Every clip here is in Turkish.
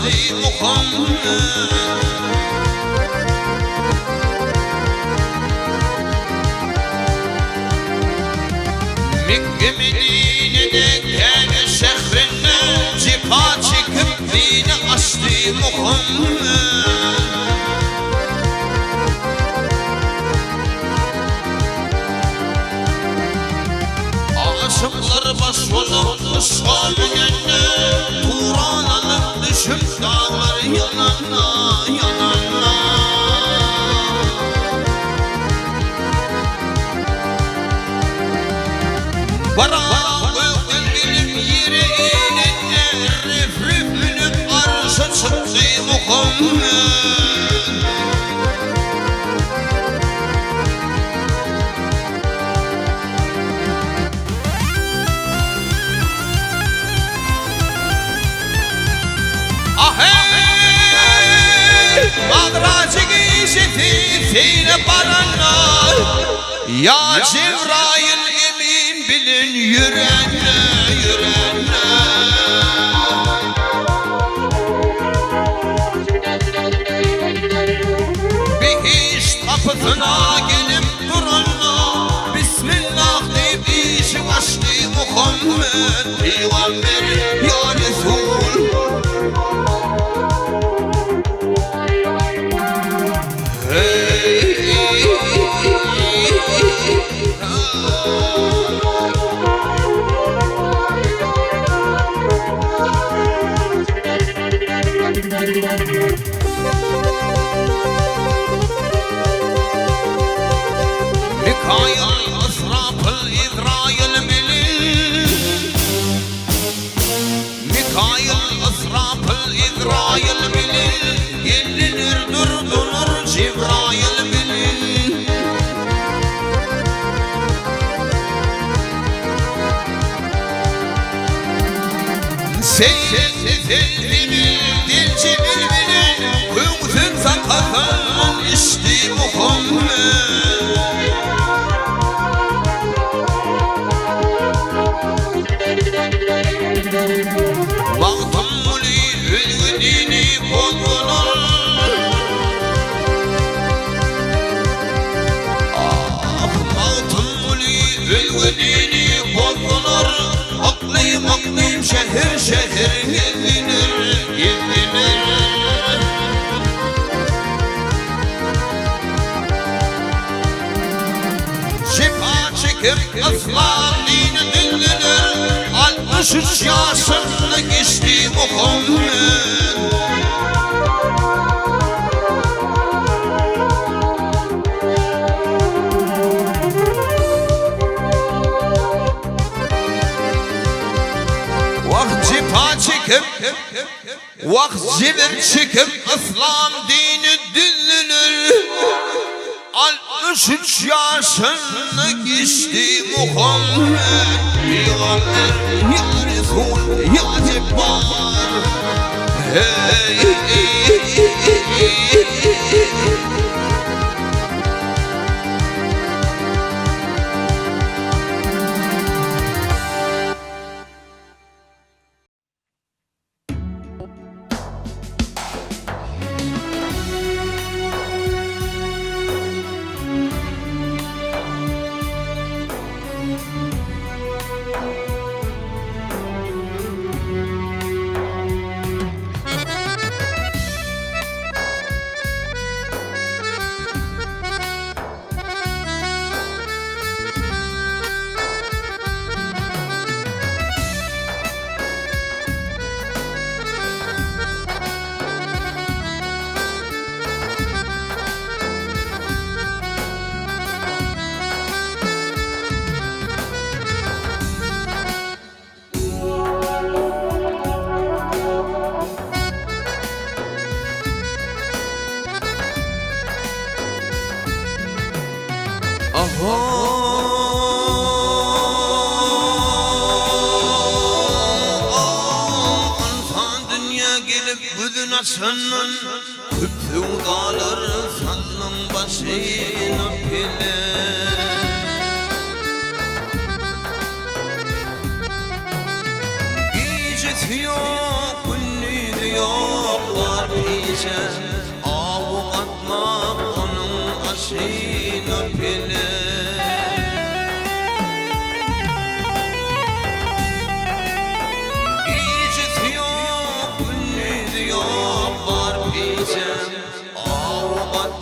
asli Muhammed. Mekke Medine'de Kabe şehrinde cipa çekip dini asli Muhammed. Aşıklar başvurdu Şam'ına, Kur'an alıp düşüp dağlar yanına yanına. Barak öldürüm yeri eğlenle, rif rif minip arşa çıktı Muhammed. Feyne baranlar ya Cebrail emin bilin yürenle yürenle. Bir iş tapısına gelip durunla, Bismillah deyip işi açtı Muhammed. Peygamber ya Resul. Mikail, Asrafil, İzrail bilir. Mikail, Asrafil, İzrail bilir. Gelinir durdurur Cebrail bilir. Seyret bilir, dilci bilir. Kümsün sakatın işte Muhammed. Baktım muli ülgüdini bozulur. Baktım muli ülgüdini bozulur. Aklıyım aklıyım şehir şehir gelinir gelinir. Şifa çekip aslan dini dinlenir. 63 yaşında geçti Muhammed. Vakt cipa çekip, vakt cibir çekip İslam dini dinlenir. 63 yaşında geçti Muhammed. Peygamber ya Resul ya Cebbar. Hey, hey, hey, hey, hey. Açının küpü dağlar sanın başına bile. Gecesi yok, gündüzü yok,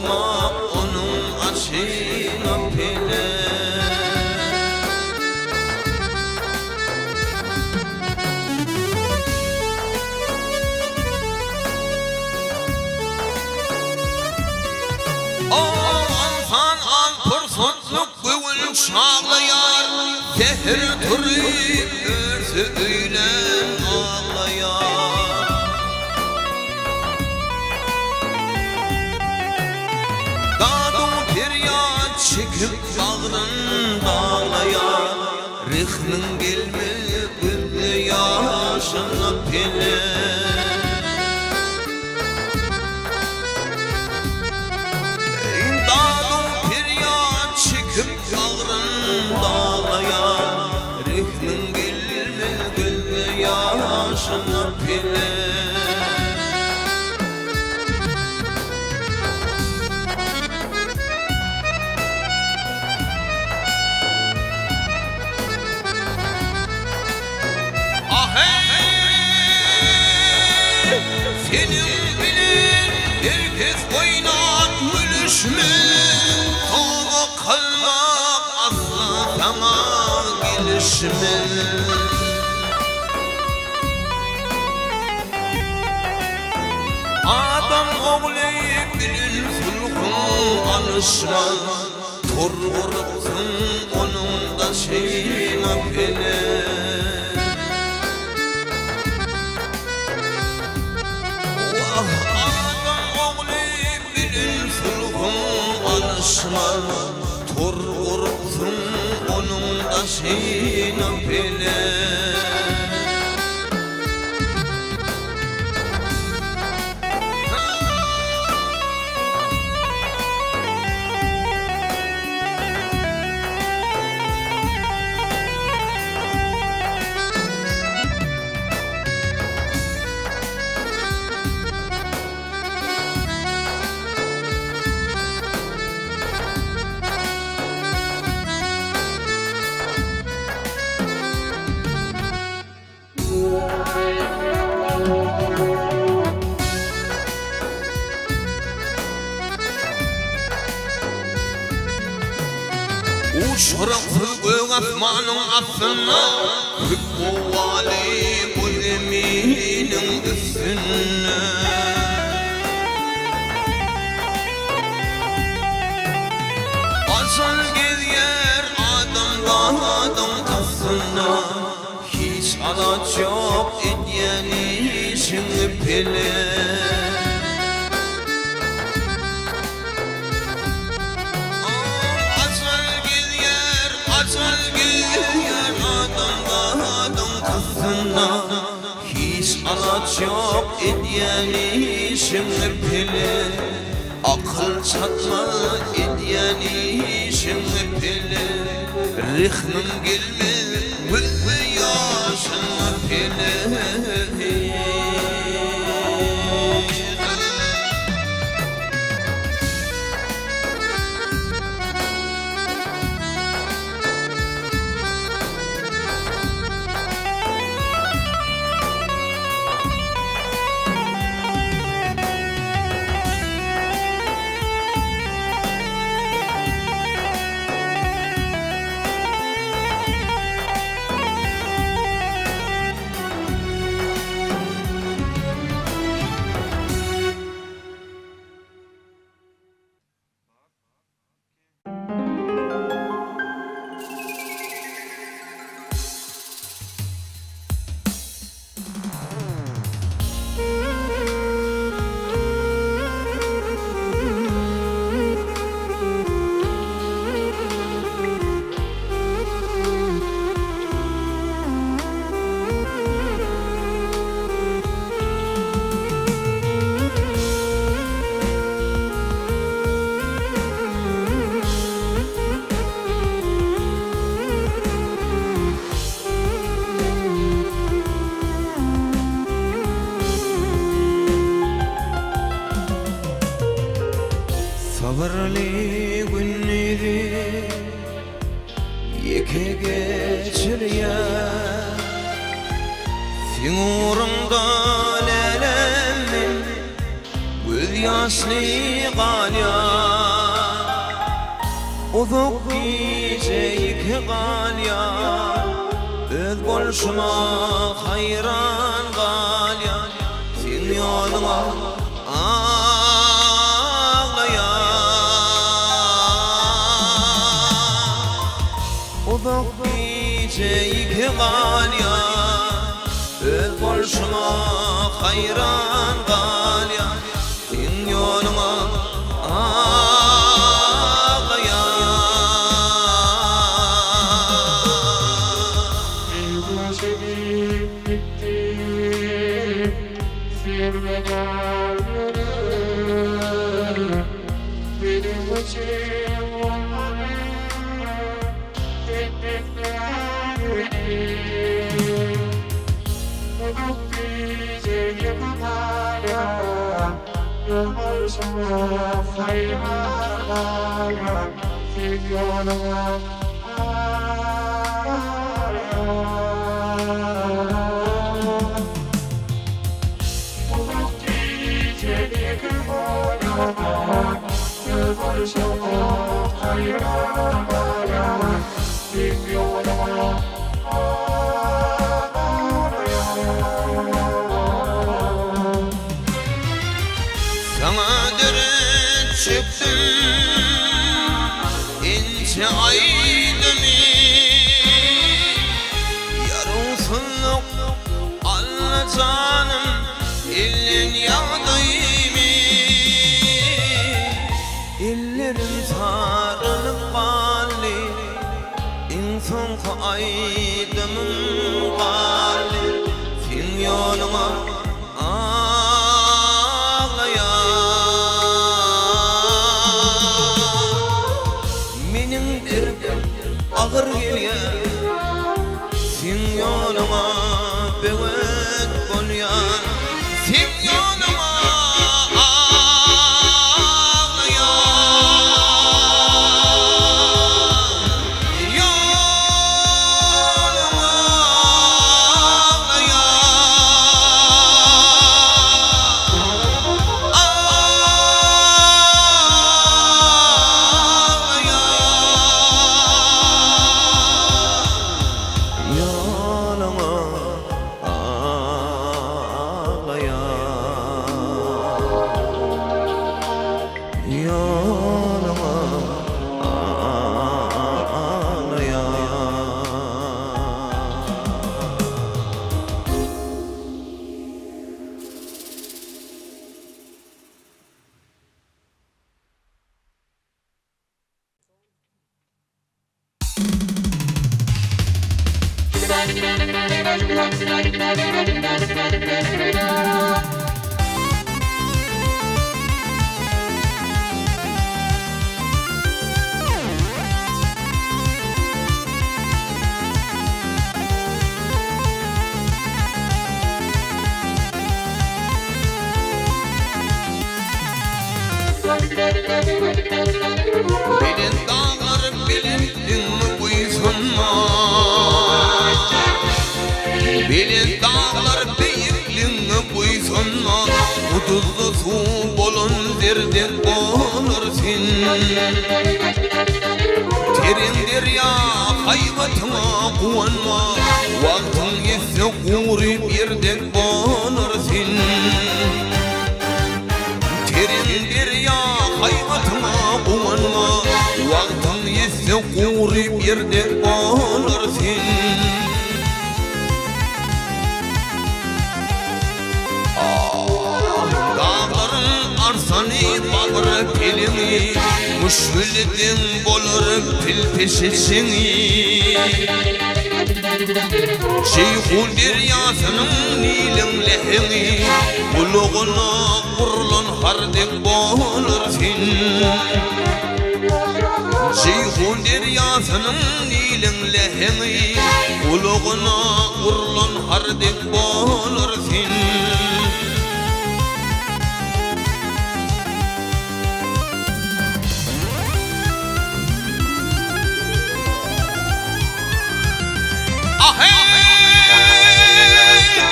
bakma onun aşına pile. Ansan an pırsatlıq gövül şağlayar, zehir turib özü öyle ağlayar. Dadın feryat çekip bağrın dağlayar, rıhның gelmez gözü yaşına pile. Dağlayan rıhның gelmez gözü yaşına pile. Senin bilir herkes oynat gülüşme, tova kalmak asla sana gelişme. Adam oğlayıp bilin sulhun alışmaz, tor vurursun onun da şeyine pile. Tor vurursun onun da şeyine pile. Uçraksız göğ asmanın aslına, hükmü vali bu zeminin üstüne. Asıl gezer adam tasına, hiç araç yok etyen işini pile. Hiç araç yok etyen işini pile. Akıl çatma etyen işini pile. Rıhның gelmez gözü yaşına pile. asli galyan uzuk geceyik galyan öz bolşuma hayran galyan sen yoluna ağlayan uzuk geceyik galyan öz bolşuma hayran galyan sen yoluna sana dönüp çıktım ince aydımı yarımsızlık anla canım illin yağdayımı illerim sarılıp kalli insan aydımın kalli sen yoluma ağır gelyen sen yoluma bevet bolyan sen yoluma ağlayan yoluma Bilin dağlar bilindin mi buysunma bilin dağlar bilindin mi buysunma Uduzlu su bolun derden olursun Terin derya hayvatıma kuvanma Vaktin yetse kuri birden olursun Terin derya hayvatıma kuvanma Vaktin yetse kuri birden olursun Dağların arsani bağırı pelini Müşkülden bolur pil peşesini Şeyhul deryasının nilin lehini Buluğuna kurulun hardek bolursun Şeyhul deryasının nilin lehini Buluğuna kurulun hardek bolursun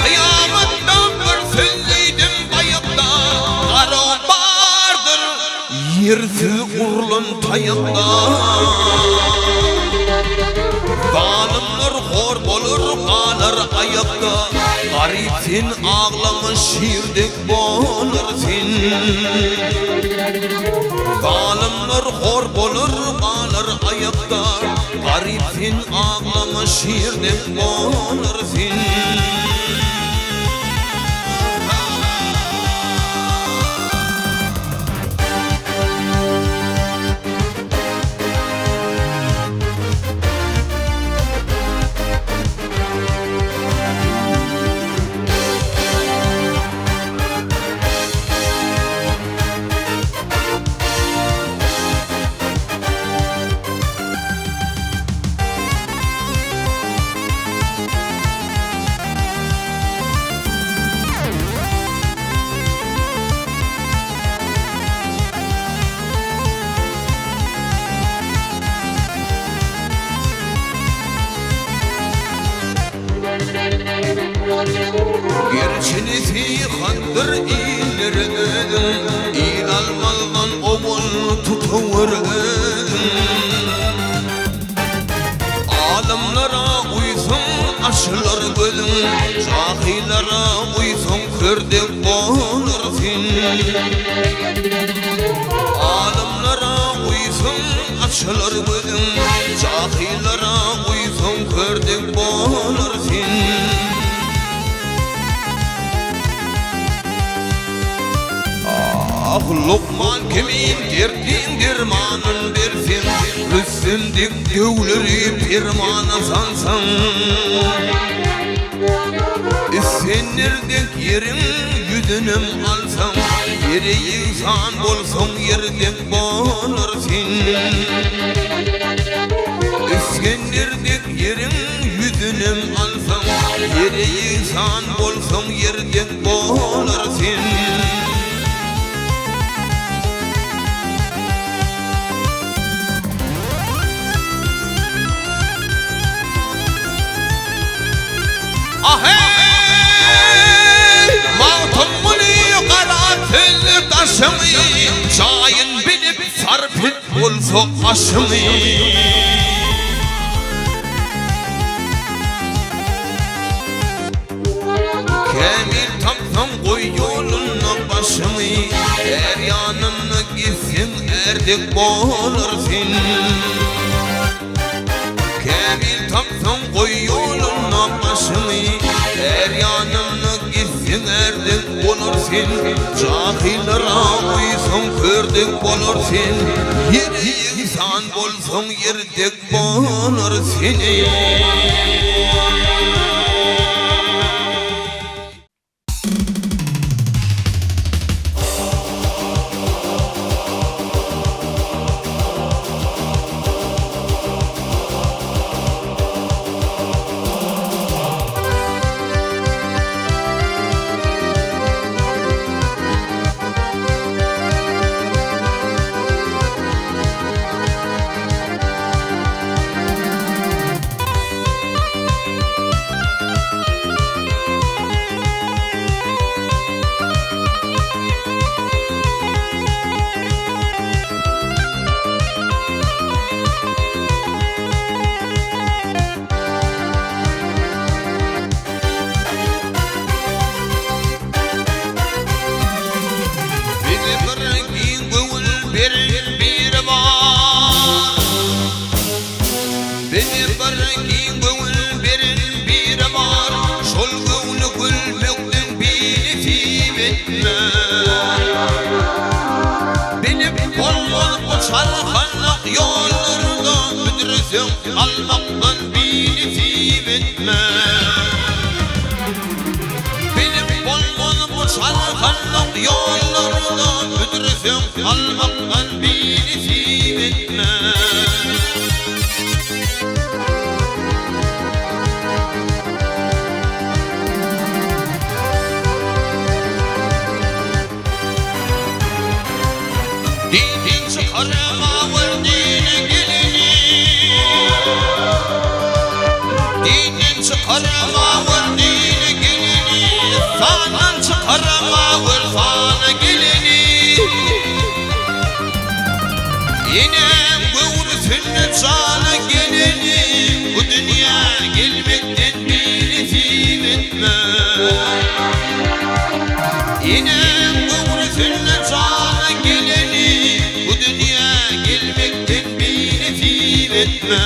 Kıyamettan bir sözleydim bayıkta Karı yersiz urlan tayında zalimler hor bolur qalar ayakta garip sen ağlamış şirdek bolarsin zalimler hor bolur qalar ayakta garip sen ağlamış şirdek bolarsin Gerçinizi kandır ilerledim İnanmaldan oğul tutuverdim Alimlara uysun aşılar gözüm Cahillara uysun kördek bolarsin Alimlara uysun aşılar gözüm Cahillara uysun kördek bolarsin Ah Lokman kimin derdin dermanın dersin Rüssendik dövleri pirmana sansan Senerdek yerin yüzünüm alsam Yere insan bolsam yerdek bolarsin Senerdek yerin yüzünüm alsam Yere insan bolsam yerdek bolarsin Ahey Mağtumuni karatıl taşımı Şahin bilip sarpit olsa aşımı Kemil tapsam koy yoluna başımı Her yanına gitsin erdek bolarsin Kemil tapsam koy yoluna başımı Her yanına gitsin erdek bolarsin Cahillara uysun kördek bolarsin Yeri insan bolsun yerdek bolarsin Almaktan beni etme Benim bolmanı bu çalkanlık yollarda Müdürüsün almaktan beni etme Dinin çıkarma var dine gelini Dinin çıkarma var dine gelini Fanan çıkarma var fana gelini Yine kuvretinle çağ geleni, bu dünya gelmekten beni fil etme.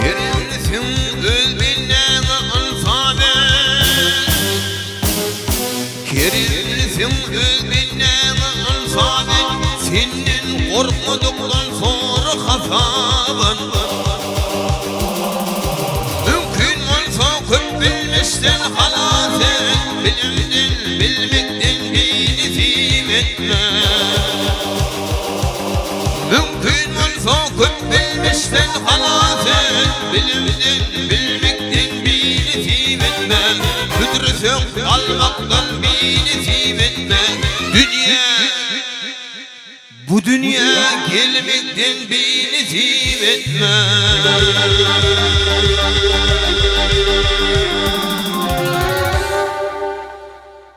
Kerimsin ölbinle alfabe, kerimsin ölbinle alfabe, senin korkmadıktan sonra hafaban. Mümkün olsa köp bilmişten halafen, bilimden bilmekten beni fil etme. Mümkün olsa köp bilmişten halafen, bilimden bilmekten beni fil etme. Müdrüsün almaktan beni fil etme. Bu dünya gelmekten beni fil etme.